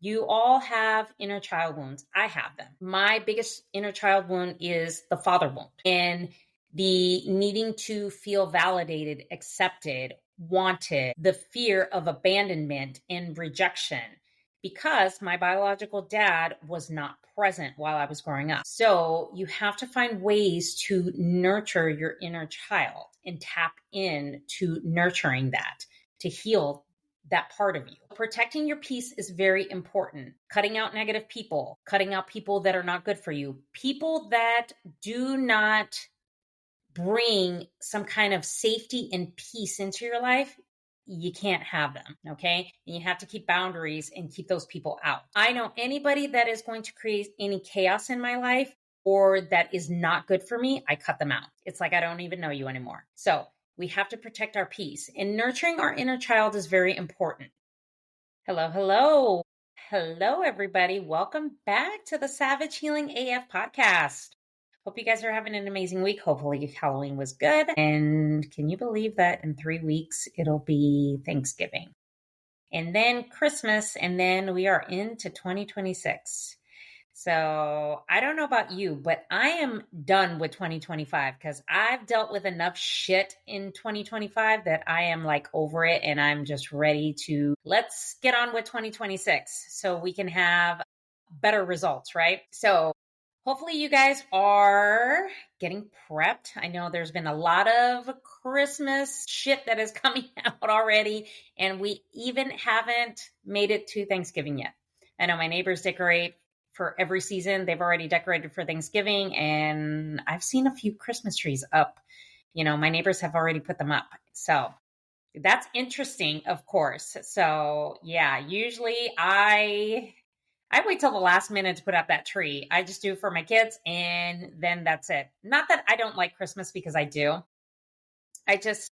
You all have inner child wounds. I have them. My biggest inner child wound is the father wound and the needing to feel validated, accepted, wanted, the fear of abandonment and rejection because my biological dad was not present while I was growing up. So you have to find ways to nurture your inner child and tap in to nurturing that, to heal that part of you. Protecting your peace is very important. Cutting out negative people, cutting out people that are not good for you, people that do not bring some kind of safety and peace into your life. You can't have them, okay? And you have to keep boundaries and keep those people out. I know anybody that is going to create any chaos in my life or that is not good for me, I cut them out. It's like I don't even know you anymore. So we have to protect our peace, and nurturing our inner child is very important. Hello, hello. Hello, everybody. Welcome back to the Savage Healing AF podcast. Hope you guys are having an amazing week. Hopefully Halloween was good. And can you believe that in 3 weeks, it'll be Thanksgiving and then Christmas, and then we are into 2026. So I don't know about you, but I am done with 2025 because I've dealt with enough shit in 2025 that I am like over it, and I'm just ready to let's get on with 2026 so we can have better results, right? So hopefully you guys are getting prepped. I know there's been a lot of Christmas shit that is coming out already, and we even haven't made it to Thanksgiving yet. I know my neighbors decorate for every season. They've already decorated for Thanksgiving, and I've seen a few Christmas trees up. You know, my neighbors have already put them up. So that's interesting, of course. So yeah, usually I wait till the last minute to put up that tree. I just do it for my kids, and then that's it. Not that I don't like Christmas, because I do. I just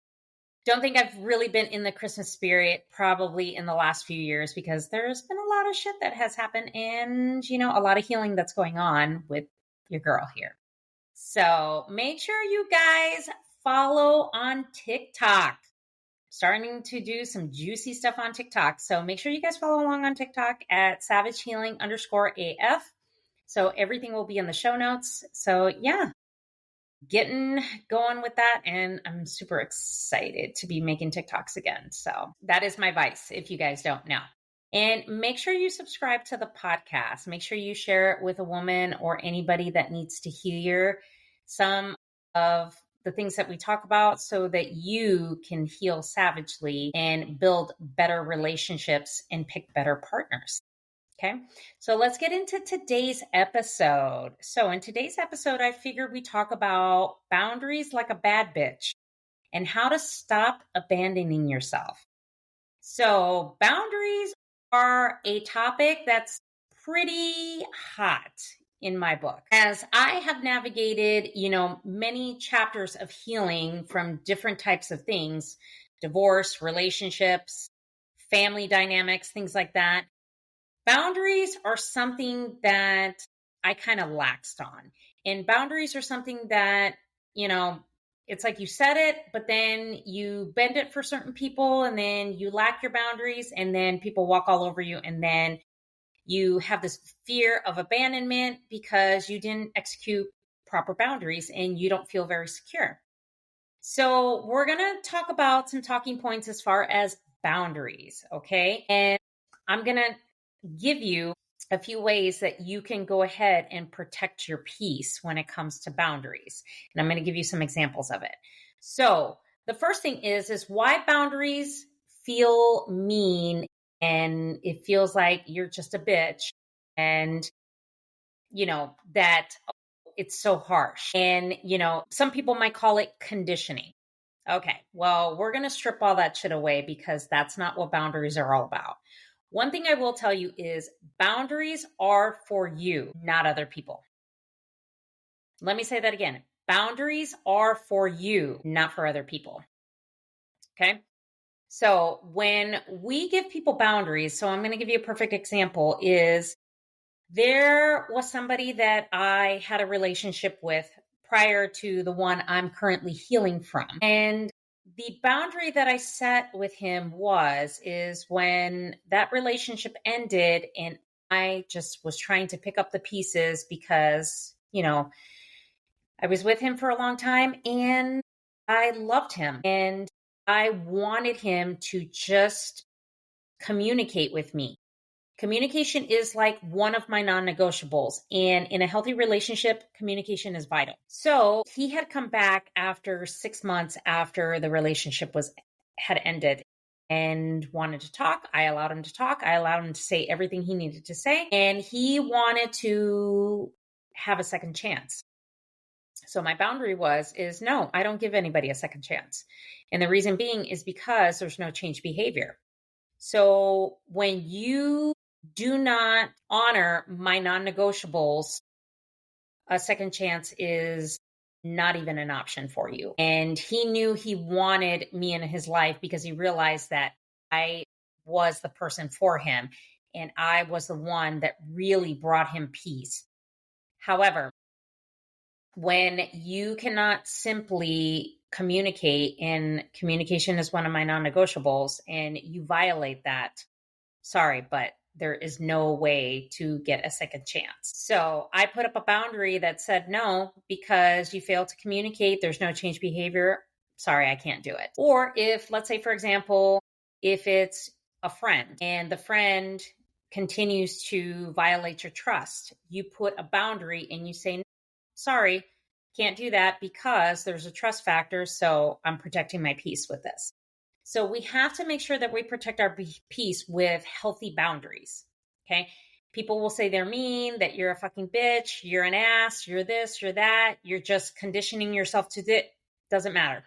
don't think I've really been in the Christmas spirit probably in the last few years, because there's been a lot of shit that has happened, and, you know, a lot of healing that's going on with your girl here. So make sure you guys follow on TikTok. Starting to do some juicy stuff on TikTok. So make sure you guys follow along on TikTok at SavageHealing_AF. So everything will be in the show notes. So yeah, getting going with that. And I'm super excited to be making TikToks again. So that is my vice, if you guys don't know. And make sure you subscribe to the podcast. Make sure you share it with a woman or anybody that needs to hear some of the things that we talk about, so that you can heal savagely and build better relationships and pick better partners. Okay, so let's get into today's episode. So in today's episode, I figured we talk about boundaries like a bad bitch and how to stop abandoning yourself. So boundaries are a topic that's pretty hot in my book, as I have navigated, you know, many chapters of healing from different types of things: divorce, relationships, family dynamics, things like that. Boundaries are something that I kind of laxed on. And boundaries are something that, you know, it's like you set it, but then you bend it for certain people, and then you lack your boundaries, and then people walk all over you, and then you have this fear of abandonment because you didn't execute proper boundaries and you don't feel very secure. So we're going to talk about some talking points as far as boundaries, okay? And I'm going to give you a few ways that you can go ahead and protect your peace when it comes to boundaries. And I'm going to give you some examples of it. So the first thing is why boundaries feel mean, and it feels like you're just a bitch, and, you know, that it's so harsh. And, you know, some people might call it conditioning. Okay, well, we're going to strip all that shit away, because that's not what boundaries are all about. One thing I will tell you is boundaries are for you, not other people. Let me say that again. Boundaries are for you, not for other people. Okay? So when we give people boundaries, so I'm going to give you a perfect example, is there was somebody that I had a relationship with prior to the one I'm currently healing from. And the boundary that I set with him is when that relationship ended and I just was trying to pick up the pieces because, I was with him for a long time and I loved him and I wanted him to just communicate with me. Communication is like one of my non-negotiables. And in a healthy relationship, communication is vital. So he had come back after 6 months after the relationship had ended and wanted to talk. I allowed him to talk. I allowed him to say everything he needed to say. And he wanted to have a second chance. So my boundary is no, I don't give anybody a second chance. And the reason being is because there's no change behavior. So when you do not honor my non-negotiables, a second chance is not even an option for you. And he knew he wanted me in his life because he realized that I was the person for him and I was the one that really brought him peace. However, when you cannot simply communicate, and communication is one of my non-negotiables, and you violate that, sorry, but there is no way to get a second chance. So I put up a boundary that said, no, because you failed to communicate, there's no change behavior. Sorry, I can't do it. Or if, let's say, for example, if it's a friend and the friend continues to violate your trust, you put a boundary and you say, sorry, can't do that because there's a trust factor. So I'm protecting my peace with this. So we have to make sure that we protect our peace with healthy boundaries. Okay. People will say they're mean, that you're a fucking bitch, you're an ass, you're this, you're that, you're just conditioning yourself to it. Doesn't matter.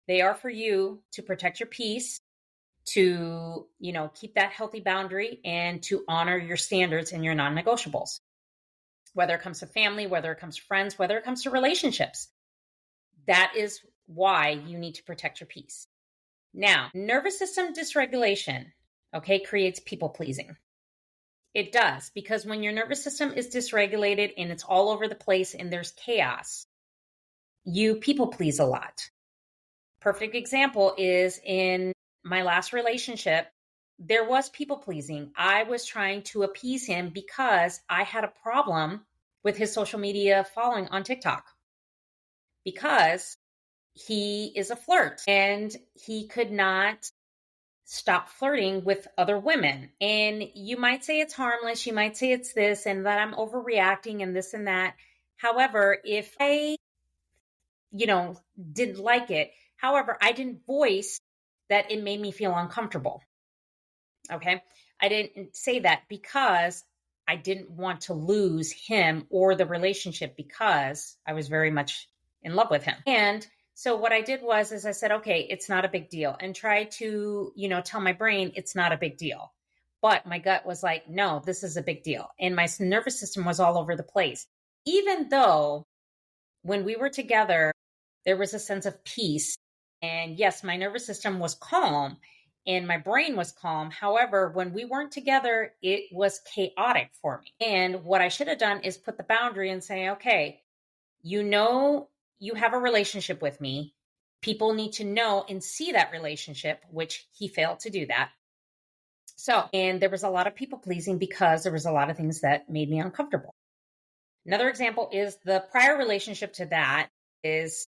They are for you to protect your peace, to, keep that healthy boundary and to honor your standards and your non-negotiables. Whether it comes to family, whether it comes to friends, whether it comes to relationships. That is why you need to protect your peace. Now, nervous system dysregulation, creates people pleasing. It does, because when your nervous system is dysregulated and it's all over the place and there's chaos, you people please a lot. Perfect example is in my last relationship, there was people pleasing. I was trying to appease him because I had a problem with his social media following on TikTok, because he is a flirt and he could not stop flirting with other women. And you might say it's harmless. You might say it's this and that I'm overreacting and this and that. However, if I, didn't like it, however, I didn't voice that it made me feel uncomfortable. Okay. I didn't say that because I didn't want to lose him or the relationship, because I was very much in love with him. And so what I did is I said, okay, it's not a big deal, and tried to, tell my brain it's not a big deal. But my gut was like, no, this is a big deal. And my nervous system was all over the place. Even though when we were together, there was a sense of peace. And yes, my nervous system was calm and my brain was calm. However, when we weren't together, it was chaotic for me. And what I should have done is put the boundary and say, okay, you have a relationship with me. People need to know and see that relationship, which he failed to do that. So, and there was a lot of people pleasing because there was a lot of things that made me uncomfortable. Another example is the prior relationship to that is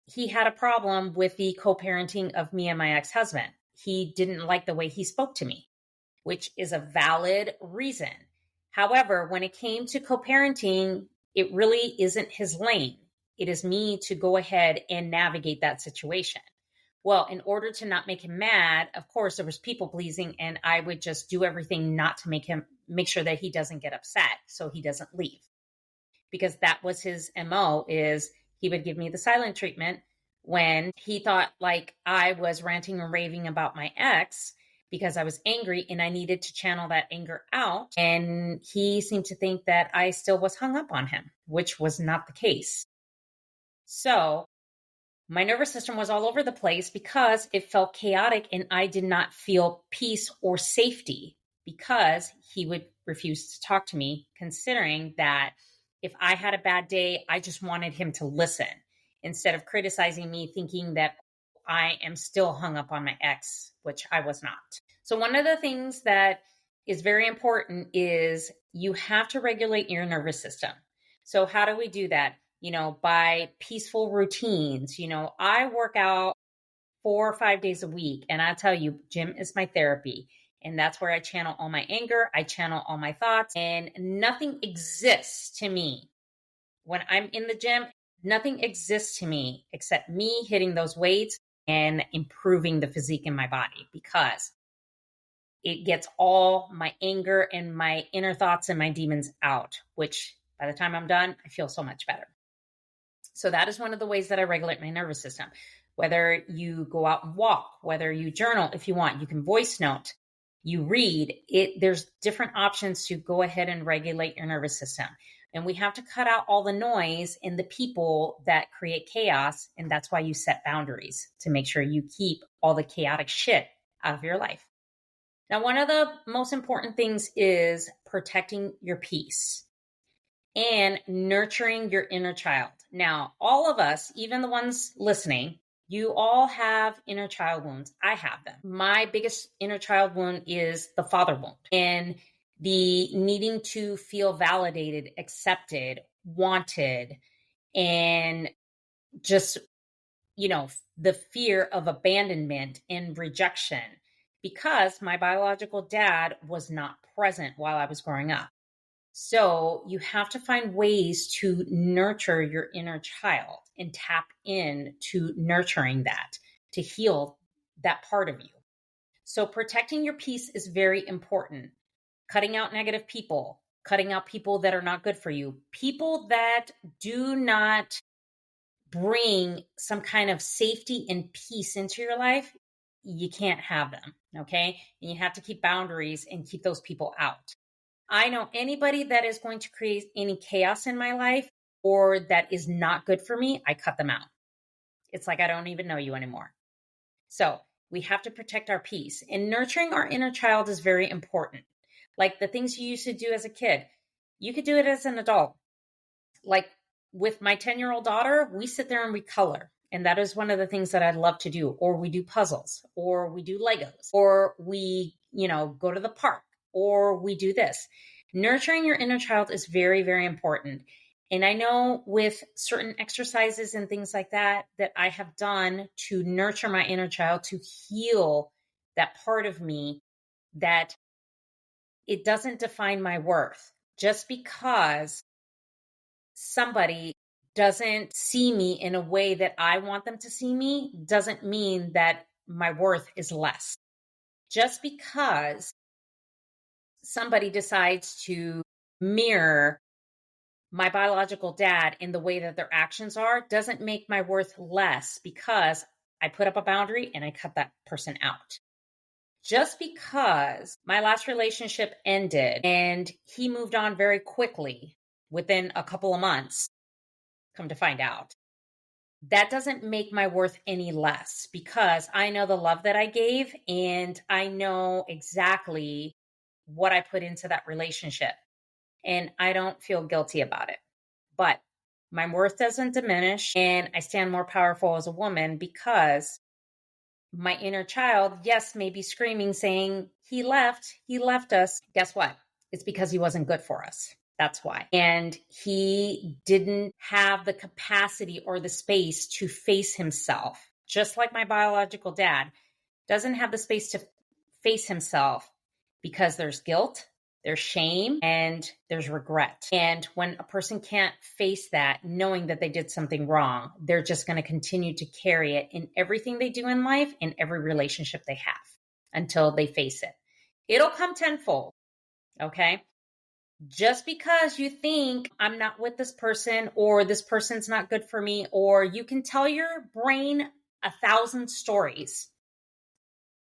he had a problem with the co-parenting of me and my ex-husband. He didn't like the way he spoke to me, which is a valid reason. However, when it came to co-parenting, it really isn't his lane. It is me to go ahead and navigate that situation. Well, in order to not make him mad, of course, there was people pleasing, and I would just do everything not to make sure that he doesn't get upset so he doesn't leave. Because that was his MO, is he would give me the silent treatment when he thought like I was ranting and raving about my ex because I was angry and I needed to channel that anger out. And he seemed to think that I still was hung up on him, which was not the case. So my nervous system was all over the place because it felt chaotic and I did not feel peace or safety because he would refuse to talk to me, considering that if I had a bad day, I just wanted him to listen. instead of criticizing me, thinking that I am still hung up on my ex, which I was not. So, one of the things that is very important is you have to regulate your nervous system. So, how do we do that? By peaceful routines. I work out 4 or 5 days a week, and I tell you, gym is my therapy. And that's where I channel all my anger, I channel all my thoughts, and nothing exists to me when I'm in the gym. Nothing exists to me except me hitting those weights and improving the physique in my body, because it gets all my anger and my inner thoughts and my demons out, which by the time I'm done, I feel so much better. So that is one of the ways that I regulate my nervous system. Whether you go out and walk, whether you journal, if you want, you can voice note, you read it. There's different options to go ahead and regulate your nervous system. And we have to cut out all the noise and the people that create chaos. And that's why you set boundaries, to make sure you keep all the chaotic shit out of your life. Now, one of the most important things is protecting your peace and nurturing your inner child. Now, all of us, even the ones listening, you all have inner child wounds. I have them. My biggest inner child wound is the father wound, and the needing to feel validated, accepted, wanted, and just, the fear of abandonment and rejection, because my biological dad was not present while I was growing up. So you have to find ways to nurture your inner child and tap in to nurturing that, to heal that part of you. So protecting your peace is very important. Cutting out negative people, cutting out people that are not good for you, people that do not bring some kind of safety and peace into your life. You can't have them. Okay. And you have to keep boundaries and keep those people out. I know anybody that is going to create any chaos in my life or that is not good for me, I cut them out. It's like I don't even know you anymore. So we have to protect our peace, and nurturing our inner child is very important. Like the things you used to do as a kid, you could do it as an adult. Like with my 10-year-old daughter, we sit there and we color. And that is one of the things that I love to do. Or we do puzzles, or we do Legos, or we, go to the park, or we do this. Nurturing your inner child is very, very important. And I know with certain exercises and things like that I have done to nurture my inner child, to heal that part of me, that it doesn't define my worth. Just because somebody doesn't see me in a way that I want them to see me doesn't mean that my worth is less. Just because somebody decides to mirror my biological dad in the way that their actions are doesn't make my worth less, because I put up a boundary and I cut that person out. Just because my last relationship ended and he moved on very quickly within a couple of months, come to find out, that doesn't make my worth any less, because I know the love that I gave and I know exactly what I put into that relationship, and I don't feel guilty about it. But my worth doesn't diminish, and I stand more powerful as a woman, because my inner child, yes, may be screaming, saying, he left us. Guess what? It's because he wasn't good for us. That's why. And he didn't have the capacity or the space to face himself. Just like my biological dad doesn't have the space to face himself, because there's guilt, there's shame, and there's regret. And when a person can't face that, knowing that they did something wrong, they're just going to continue to carry it in everything they do in life, in every relationship they have, until they face it. It'll come tenfold. Okay. Just because you think I'm not with this person, or this person's not good for me, or you can tell your brain 1,000 stories,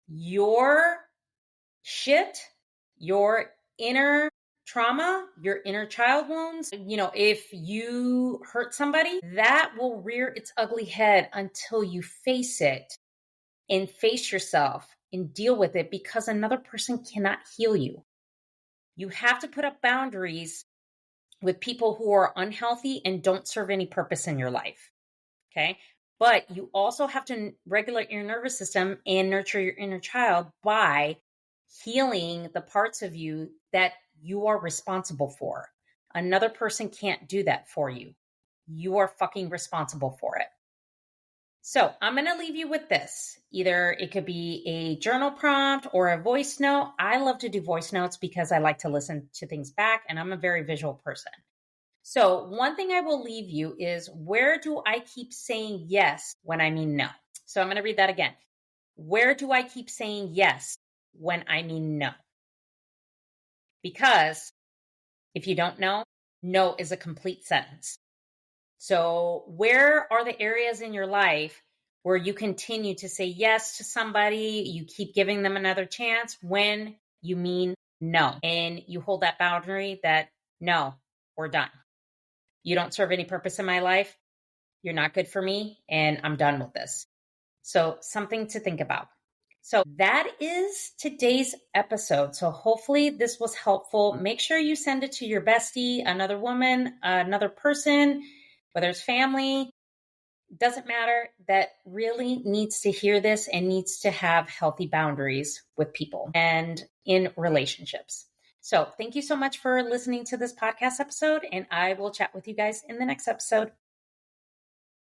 your shit, your inner trauma, your inner child wounds, if you hurt somebody, that will rear its ugly head until you face it and face yourself and deal with it, because another person cannot heal you. You have to put up boundaries with people who are unhealthy and don't serve any purpose in your life. Okay. But you also have to regulate your nervous system and nurture your inner child by healing the parts of you that you are responsible for. Another person can't do that for you. You are fucking responsible for it. So I'm going to leave you with this. Either it could be a journal prompt or a voice note. I love to do voice notes because I like to listen to things back, and I'm a very visual person. So one thing I will leave you is, where do I keep saying yes when I mean no? So I'm going to read that again. Where do I keep saying yes when I mean no? Because if you don't know, no is a complete sentence. So where are the areas in your life where you continue to say yes to somebody, you keep giving them another chance when you mean no, and you hold that boundary that no, we're done. You don't serve any purpose in my life. You're not good for me, and I'm done with this. So something to think about. So that is today's episode. So hopefully this was helpful. Make sure you send it to your bestie, another woman, another person, whether it's family, doesn't matter, that really needs to hear this and needs to have healthy boundaries with people and in relationships. So thank you so much for listening to this podcast episode, and I will chat with you guys in the next episode.